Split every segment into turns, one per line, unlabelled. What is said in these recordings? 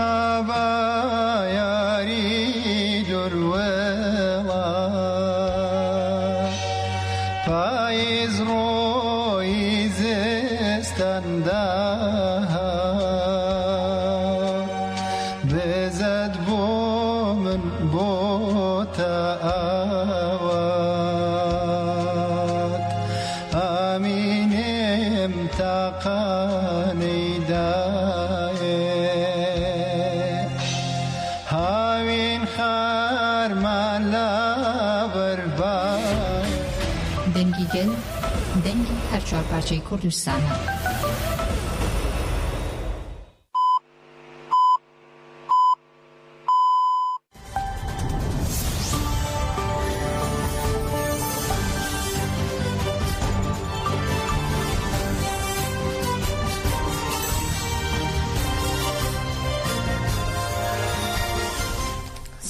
ما بایاری درولا پاییز روی زستان ده بزد بو من بو تاوات آمینم تاقانی دایه هاوین خارمان لابربای
دنگی گل دنگی هر چهار پارچه کردستانه.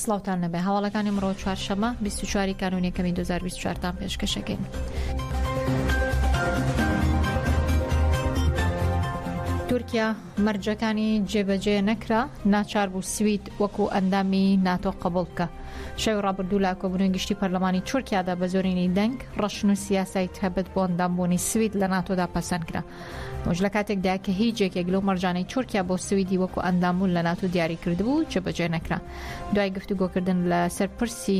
سڵاوتان نەبێ هەواڵەکانی ئەمڕۆ چوارشەممە 24 کانون یەکەمی 2024 تان پێشکەشەکەین. تورکیا مەرجەکانی جێبەجێ نەکرا ناچار بوو سوید وەکو ئەندامی ناتۆ قبول بکە. شەوی ڕابردوو لا کۆبوونەوەی گشتی پەرلەمانی تورکیادا بە زۆرینەی دەنگ ڕەشن و سیاسای تەبەت بۆ ئەندامبوونی سوید لە ناتۆدا پەسەند کرا. ئەوش لە کاتێکدا کە هیچ یەکێک لەو مەرجانەی تورکیا بۆ سویدی وەکو ئەندامبوون لە ناتۆ دیاری کردبوو جێبەجێ نەکرا. دوای گفتوگۆکردن لە سەرپرسی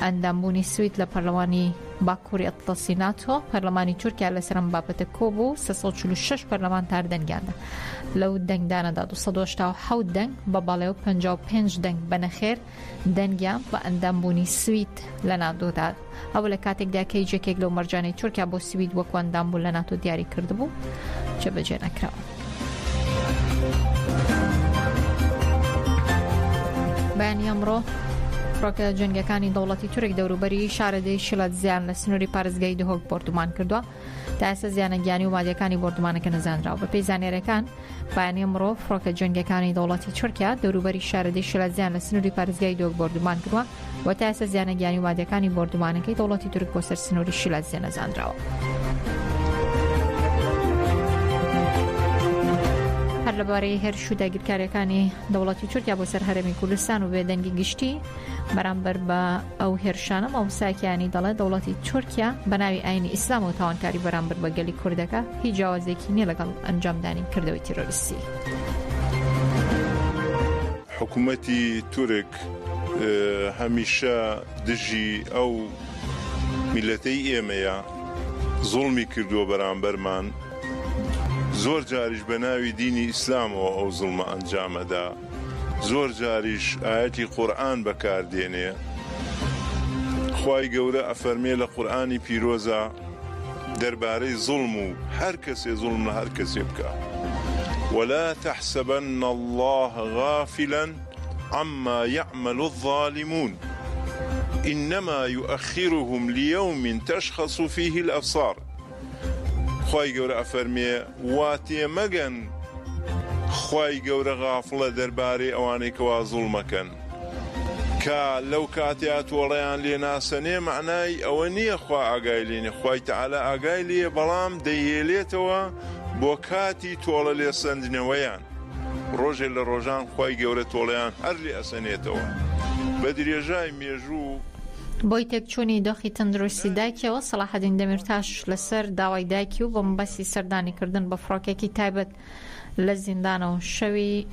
ئەندامبوونی سوید لە پەرلەمانی باکووری ئەتڵەسی ناتۆ پەرلەمانی تورکیا لەسەر ئەم بابەتە کۆبوو 346 پەرلەمانتار دەنگیاندا. لەو دەنگدانەدا 287 دەنگ بە بەڵێ و 55 دەنگ بەنەخێر دەنگیان بە ئەندامبوونی سوید لە ناتۆدا. ئەو لە کاتێکدا کە هیچێکێک لەو مەرجانەی تورکیا بۆ سوید وەکو ئەندامبوون لە ناتۆ دیاری کردبوو جێبەجێ نەکراوە. بەیانی ئەمڕۆ فڕۆکە جەنگەکانی دەوڵەتی تورک دەوروبەری شارەدەی شلەت زیان لە سنووری پارێزگای دهۆک بۆردومان کردووە. تا ئێستا زیانە گیانی و مادیەکانی بۆردومانەکە نەزانراوە. بە پێی زانێرەکان بەیانی ئەمڕۆ فڕۆکە جەنگەکانی دەوڵەتی تورکیا دەوروبەری شارەدەی شلەت زیان لە سنووری پارێزگای دهۆک بۆردومان کردووە و تا ئێستا زیانە گیانی و مادیەکانی بۆردومانەکەی دەوڵەتی تورک بۆ سەر سنووری شلەت زیان نەزانراوە. هەر لەبارەی هێرش و داگیرکاریەکانی دەوڵەتی تورکیا بۆ سەر هەرێمی کوردستان و بێدەنگی گشتی بەرامبەر بە ئەو هێرشانە مامۆستاکیانی دەڵێت دەوڵەتی تورکیا بە ناوی ئاینی ئیسلام و تاوانکاری بەرامبەر بە گەلی کوردەکە هیچ جیاوازێکی نییە لەگەڵ ئەنجامدانی کردەوەی تیرۆریستی.
حکوومەتی تورک هەمیشە دژی ئەو میلەتەی ئێمەیە زوڵمی کردووە بەرامبەرمان. زۆر جاریش بە ناوی دینی ئیسلامەوە ئەو زوڵمە ئەنجامەدا. زۆر جاریش ئاەتی قورئان بەکاردێنێ. خوای گەورە ئەفەرمێ لە قورئانی پیرۆزە دەربارەی زوڵم و هەر کەسێ زوڵم لە هەر کەسێ بکە. ولا تحسبن الله غافلا عما يعمل الظالمون إنما يؤخرهم ليوم تشخص فيه الأبصار. خوای گەورە ئەفەرمێ واتێ مەگەن خوای گەورە غافڵە دەربارەی ئەوانەی کەوا زوڵمەکەن کە لەو کاتیا تۆڵەیان لێ ناسەنێ معنای ئەوە نییە خوا ئاگای لێنێ. خوای تەعالە ئاگای لێ بەڵام دەیهێلێتەوە بۆ کاتی تۆڵە لێ سەندنەوەیان. ڕۆژێ لە ڕۆژان خوای گەورە تۆڵەیان هەر لێ ئەسەنێتەوە. بە درێژای مێژوو
بۆی تێکچوونی دۆخی تەندروستی دایکیەوە سەلاحەدین دەمیرتاش لەسەر داوای دایکی و بە مەبەستی سەردانیکردن بە فڕۆکێکی تایبەت لە زیندانەوە شەوی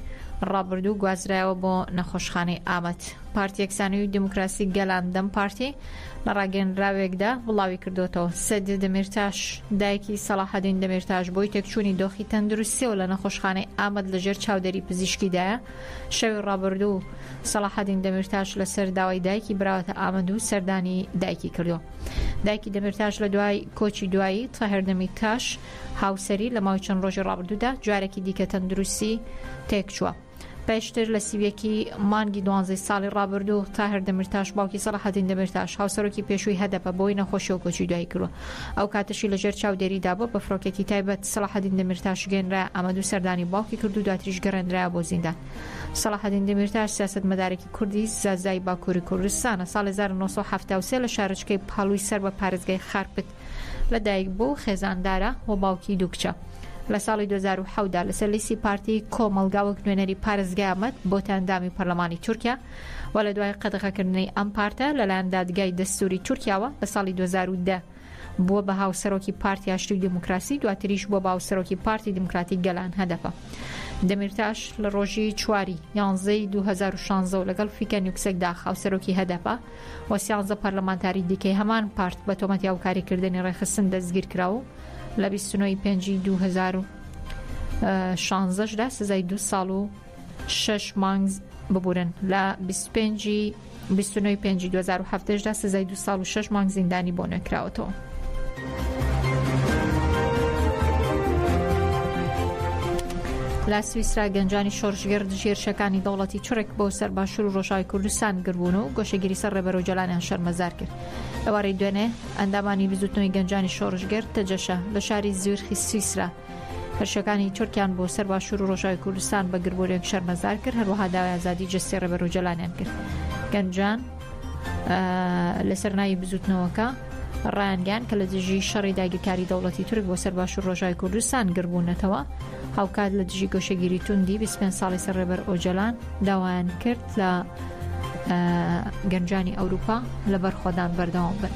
ڕابردوو گوازرایەوە بۆ نەخۆشخانەی ئامەد. پارتی یەکسانی و دیموکراسی گەلاندەم پارتی لە ڕاگەنراوێکدا وڵاوی کردوتەوە سەدی دەمیرتاش دایکی سەلاحەدین دەمیرتاش بۆی تێکچوونی دۆخی تەندروستیەوە لە نەخۆشخانەی ئامەد لەژێر چاودێری پزیشکیدایە. شەوی ڕابردوو سەلاحەدین دەمیرتاش لەسەر داوای دایکی براوەتە ئامەد و سەردانی دایکی کردووە. دایکی دەمیرتاش لە دوای کۆچی دوایی تاهێر دەمیرتاش هاوسەری لە ماوەی چەند ڕۆژی ڕابردوودا جارێکی دیکە تەندروستی تێکچووە. پێشتر لە سیویەکی مانگی 12 ساڵی ڕابردوو تاهێر دەمیرتاش باوکی سەلاحەدین دەمیرتاش هاوسەرۆکی پێشووی هەدەپە بۆی نەخۆشی و کۆچی دوایی کردووە. ئەو کاتەشی لەژێر چاودێریدا بووە بە فڕۆکێکی تایبەت سەلاحەدین دەمیرتاش گەێنرا ئەمەد و سەردانی باوکی کرد و دواتریش گەڕێنرایە بۆ زیندان. سەلاحەدین دەمیرتاش سیاسەتمەدارێکی کوردی زازای باکووری کوردستانە. ساڵی 1973 لە شارچکەی پاڵووی سەر بە پارێزگای خارپت لەدایک بوو خێزاندارە و باوکی دوو کچە. لە ساڵی 2010دا لەسەر لیستی پارتی کۆمەڵگاوەک نوێنەری پارێزگای ئەمەد بۆ تەندامی پەرلەمانی تورکیا و لە دوای قەدەغەکردنی ئەم پارتە لەلایەن دادگای دەستوری تورکیاوە لە ساڵی 2010 بووە بە هاوسەرۆکی پارتی ئاشتی و دموکراسی، دواتریش بووە بە هاوسەرۆکی پارتی دموکراتی گەلان هەدەفە. دەمیرتاش لە ڕۆژی 4 یانزەی 2016 لەگەڵ فیکە نیوکسێکدا هاوسەرۆکی هەدەفە و 13 پەرلەمانتاری دیکەی هەمان پارت بە تۆمەتی هاوکاریکردنی ڕێخستن دەستگیر کراوە لە 29 پێنجی 2016دا سزای 2 ساڵ و 6 مانگ ببورن. لە 29 پێنجی 2017دا سزای 2 ساڵ و 6 مانگ زیندانی بۆ نەکراوەتەوە. لە سویسرا گەنجانی شۆڕژگەر ژێرشەکانی دەوڵەتی تورک بۆ سەر باشوور و ڕۆژاوی کوردستان گربوون و گۆشەگیری سەر ڕێبەرۆ جەلانیان شەرمەزار کرد. ئەوارەی دوێنێ ئەندامانی بزوتنەوەی گەنجانی شۆڕژگەر تەجەشە لە شاری زوورخی سویسرا هەرشەکانی تورکیان بۆ سەر باشوور و ڕۆژاوی کوردستان بە گربۆرێک شەرمەزار کرد، هەروەها داوای ئازادی جەستی ڕێبەرۆ جەلانیان کرد. گەنجان لەسەر ناوی بزوتنەوەکە ڕایانگەیان کە لە دژی شەڕی داگیرکاری دەوڵەتی تورک بۆ سەر باشوور ڕۆژاوی کوردستان گربوونەتەوە هاوکات لە دژی گۆشەگیری توندی 25 ساڵی سەر ڕێبەر ئۆجەلان داوایان کرد لە گەنجانی ئەوروپا لە بەرخۆدان بەردەوام بن.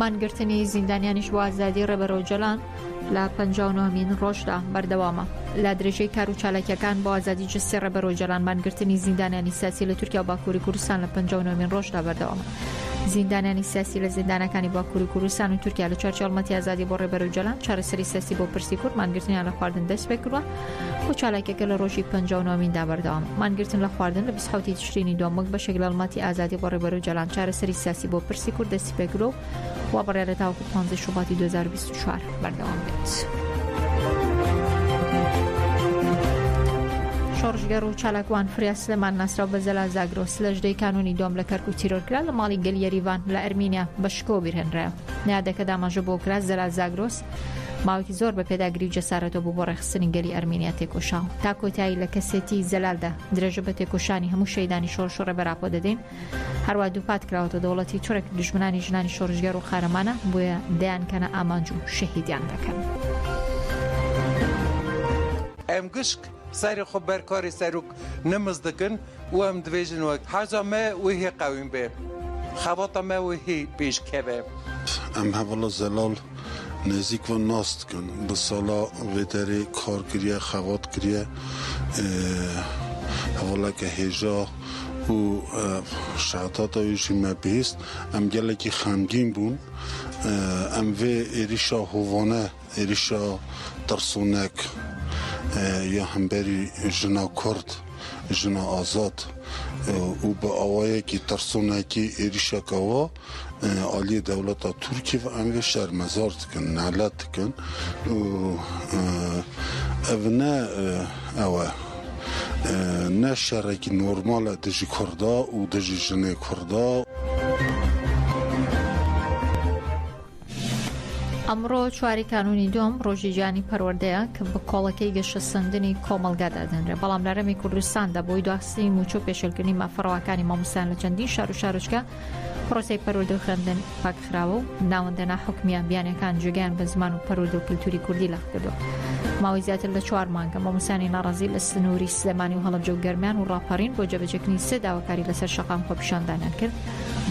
مانگرتنی زیندانیانیش بۆ ئازادی ڕێبەر ئۆجەلان لە 59مین ڕۆژدا بەردەوامە. لە درێژەی کار و چالاکیەکان بۆ ئازادی جستی ڕێبەر ئۆجەلان مانگرتنی زیندانیانی سیاسی لە تورکیا و باکووری کوردستان لە 59مین ڕۆژدا بەردەوامە. زیندانیانی سیاسی لە زیندانەکانی باکووری کوردستان و تورکیا لە چوارچێ هەڵمەتی ئازادی بۆ ڕێبەر ئۆجەلان چارەسەری سیاسی بۆ پرسی کورد مانگرتنیان لە خواردن دەست پێ کردووە و چالاکیەکە لە ڕۆژی 59میندا بەردەوام. مانگرتن لە خواردن لە 27 تشرینی دووەم وەک بەشێک لە هەڵمەتی ئازادی بۆ ڕێبەر ئۆجەلان چارەسەری سیاسی بۆ پرسی کورد دەستی پێ کردووە و بەڕێرە تاوەکو 15 شوباتی 2024 بەردەوام بێت. شۆڕژگەر و چالاکوان فریا سلێمان ناسراو بە زەلا زاگرۆس لە ژدەی کانونی دۆم لە کەرکوو تیرۆرکرا لە ماڵی گەلی یەریڤان لە ئەرمینیا بە شکۆ بیرهێنرایەوە. نیادەکە داماژە بۆ کرا زەلا زاگرۆس ماوەی زۆر بە پێداگیری و جەسارەتەوە بوو بۆ ڕێخستنی گەلی ئەرمینیا تێکۆشاو. تا کۆتایی لە کەسێتی زەلالدا درێژە بە تێکۆشانی هەموو شەیدانی شۆڕش و ڕێبەراپۆ دەدەین. هەروە دووپات کراوەتە دەوڵەتی تورک دوژمنانی ژنانی شۆڕژگەر و خارەمانە بۆیە دەیانکەنە ئامانج و شەهیدیان دەکەن.
ئەم گشت سەری خۆ بەرکاری سەرک نەمز دەکەن و ئەم دەبێژن وەک حەزا me wihê qewîn bê xewata me wihê pêşkeve.
Em hevla zelal nêzik ve nas dikin bi sala vê derê kar kiriye xewat kiriye hevaleke hêja û şehetata wî jî me bihîst em gelekî xemgîn bûn em vê êrişa hovane êrişa tirsûnek یا هەمبەری ژنا کورد ژنا ئازاد و بە ئەوەیەکی تەرسۆنێکی عێریشەکەوە عالیە دەوڵەتە تورکی و ئەمێ شەرمەزار دکن نالەت دکن ئەڤ نە ئەوە نە شەڕێکی نۆرمالە دژی کوردا و دژی ژنێ کوردا.
ئەمڕۆ چواری کانونی دۆم ڕۆژی گیانی پەروەردەیە کە بە کۆڵەکەی گەشە سندنی کۆمەلگادا دەنرێت. بەڵام لە هەرێمی کوردستاندا بۆی دواخستنی موچۆ پێشێلکردنی مافەڕەوەکانی مامۆستایان لە چەندین شار و شارۆچکە پرۆسەی پەروەردە و خوێندن پاکخراوە و ناوەندەنا حکمیان بیانەکان جێگەیان بە زمان و پەروەردە و کلتوری کوردی لاغ کردووە. ماوەی زیاتر لە 4 مانگە مامۆستانی ناڕازی لە سنووری سلێمانی و هەڵەبجە و گەرمیان و ڕاپەڕین بۆ جێبەجێکردنی 3 داواکاری لەسەر شەقام خۆپیشاندانیان کرد.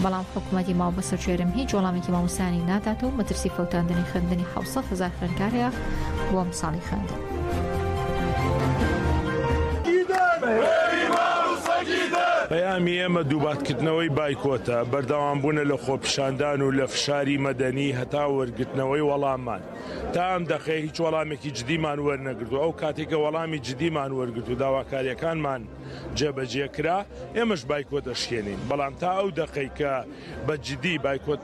بەڵام حکوومەتی ماوە بەسەر کوێرم هیچ وەڵامێکی مامۆستانی نادات و مەترسی فەوتاندنی خوێندنی 700,000 خوێندکارەیە بۆ ئەمساڵی خوێندن.
پەیامی ئێمە دووباتکردنەوەی بایکۆتە بەردەوامبوونە لە خۆپیشاندان و لە فشاری مەدەنی هەتا وەرگرتنەوەی وەڵاممان. تا ئەم دەقێ هیچ وەڵامێکی جدیمان وەرنەگرتو. ئەو کاتێکە وەڵامی جدیمان وەرگرت و داواکاریەکانمان جێبەجێکرا ئێمەش بایکۆت دەشکێنین. بەڵام تا ئەو دەقەی کە بە جدی بایکۆت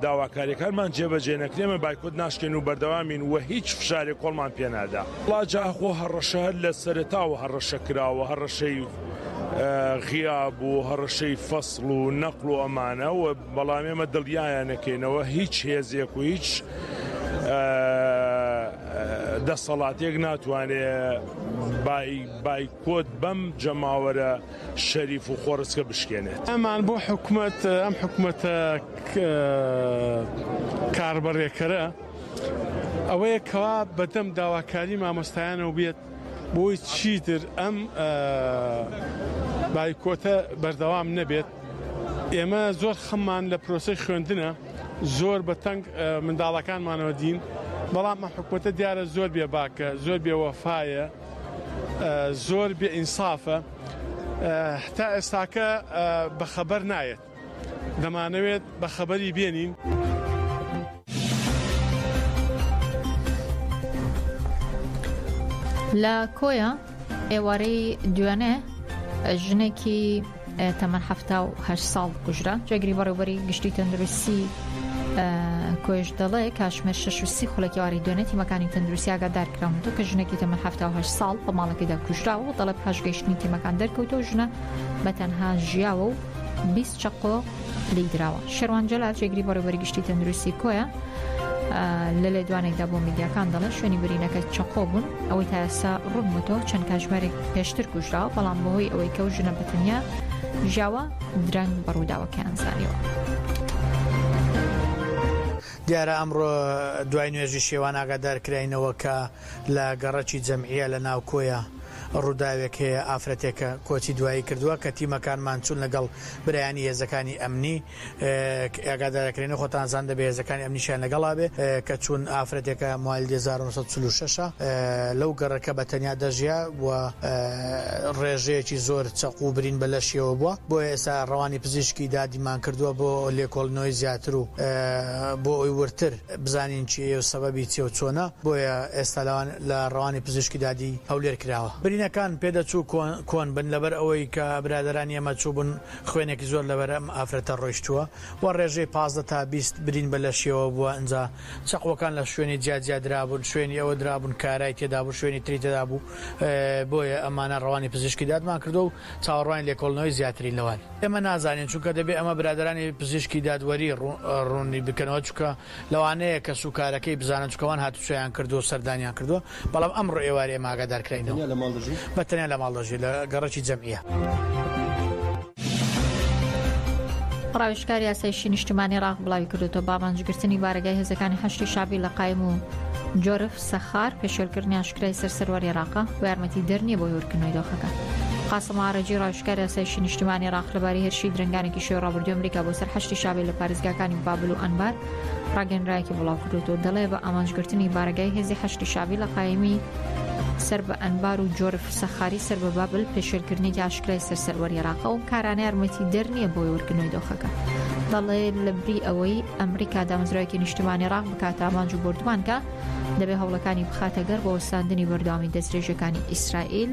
داواکاریەکانمان جێبەجێ نەکرێمە بایکۆت ناشکێن و بەردەوامین و هیچ فشارێک کۆڵمان پێنادا. وڵاجاخۆ هەڕەشە هەر لە سەرەتاوە هەڕەشە کراوە هەڕەشەی غیاب و هەڕەشەی فەسڵ و نەقل و ئەمانە و بەڵام ئێمە دڵیایان نەکەینەوە هیچ هێزێک و هیچ دەسەڵاتێک ناتوانێت بایکۆت بەم جەماوەرە شەریف و خۆڕچکە بشکێنێت.
ئەمان بۆ حکوومەت ئەم حکوومەتە کاربڕێکەرە ئەوەیە کەوا بەدەم داواکاری مامۆستایانەوە بێت بۆی چیتر ئەم بایکۆتە بەردەوام نەبێت. ئێمە زۆر خەممان لە پرۆسەی خوێندنە زۆر بەتەنگ منداڵەکانمانەوە دین، بەڵام ئەم حکوومەتە دیارە زۆر بێ باکە، زۆر بێوەفایە، زۆر بێ ئینسافە، تا ئێستاکە بەخەبەر نایەت. دەمانەوێت بەخەبەری بێنین.
لە کۆیە ئێوارەی دوێنێ ژنێکی تەمەن 78 ساڵ کوژرا. جێگری بەڕێوەبەری گشتی تەندروستی کۆش دەڵێ کاتژمێر 6:30 خولەکی ئێوارەی دوێنێ تیمەکانی تەندروستی ئاگادارکراون کە ژنێکی تەمەن 78 ساڵ بە ماڵەکەیدا کوژراوە و دەڵێ پاشگەیشتنی تیمەکان دەرکەوتەوە ژنە بەتەنها ژیاوە و 20 چەقۆ لیدراوە. شێروان جەلال جێگری بەڕێوەبەری گشتی تەندروستی کۆیە لە لێدوانێکدا بۆ میدیاکان دەڵێ شوێنی برینەکە چەقۆ بوون، ئەوەی تا ئێستا ڕوونمەوە چەند کاتژمێرێک پێشتر کوژراوە، بەڵام بەهۆی ئەوەی کە ژنە بەتەنیا ژیاوە درەنگ بەڕووداوەکەیان زانیوە.
دیارە ئەمڕۆ دوای نوێژی شێوان ئاگادارکراینەوە کە لە گەڕەکی جەمعیە لە ناو کۆیە ڕووداوێک هەیە ئافرەتێکە کۆچی دوایی کردووە کە تیمەکانمان چوون لەگەڵ برایانی هێزەکانی ئەمنی ئاگادارەکرێنە خۆتانزان دەبێ هێزەکانی ئەمنیشیان لەگەڵا بێ کە چوون ئافرەتێکە موال 1946 لەو گەڕەکە بە تەنیا دەژیا و ڕێژەیەکی زۆر چەق و برین بە لەشیەوە بووە. بۆ ئێستا ڕەوانی پزیشکی دادیمان کردووە بۆ لێکۆڵنەوەی زیاتر و بۆ ئەوی ورتر بزانین چیە و سەبەبی چێ و چۆنە، بۆیە ئێستا لە ڕەوانی پزیشکی دادی هەولێر کراوە. برینەکان پێدەچوو کۆن بن لەبەر ئەوەی کە برادرانی ئەمە چوو بوون خوێنێکی زۆر لەبەر ئەم ئافرەتە ڕۆیشتووە و ڕێژەی 15 تا 20 برین بە لەشیەوە بووە. ئەنجا چەقۆکان لە شوێنی جیاجیا درابوون، شوێنی ئەوە درابوون کارای تێدا بوو، شوێنی تری تێدا بوو. بۆیە ئەمانە ڕەوانی پزیشکی دادمان کردو و چاوەڕوانی لێکۆڵنەوەی زیاتری لەوان. ئێمە نازانین چونکە دەبێت ئەمە برادرانی پزیشکی دادوەری ڕوونی بکەنەوە چونکە لەوانەیە کە سوکارەکەی بزانن چکەوان هاتوچیان کردو و سەردانیان کردووە، بەڵام ئەمڕۆ ئێوارێ ئێمە ئاگادارکراینەوە بەتەنیا لە ماڵدەژی لە گەڕەکی جەمعیە.
ڕاوێژکاری یاسایشی نیشتیمانی عێراق بڵاوی کردوتەوە بابانجگرتنی بارگای هێزەکانی هەشتی شابی لە قایم و جۆرف سەخار پێشێلکردنی ئاشکرای سەرسەروەری عێراق بۆ یارمەتی دەرنیە بۆ هێورکردنەوەی دۆخەکە. قاسم عارەجی ڕاوێژکاری یاسایشی نیشتیمانی عێراق لەبارەی هێرشی درنگانێکی شێوە ڕابردووی ئەمریکا بۆ سەر هەشتی شابی لە پارێزگاکانی بابل و ئەنبار ڕاگەنرایەکی بڵاو کردوتەوە. دەڵێ بە ئامانجگرتنی بارگای هێزی هەشتی شابی لە قایمی سەر بە ئەنبار و جۆرف سەخاری سەر بە بابل پێشێلکردنی ئاشکرای سەرسەروەری عێراق و کارانە یارمەتی دەرنیە بۆ هێورکردنەوەی دۆخەکە. دەڵێ لەبری ئەوەی ئەمریکا دامەزراوێکی نیشتیمانی عێراق بکاتە ئامانج و بردووانکە دەبێ هەوڵەکانی بخاتە گەر بۆ وەستاندنی بەردەوامی دەستدرێژەکانی ئیسرائیل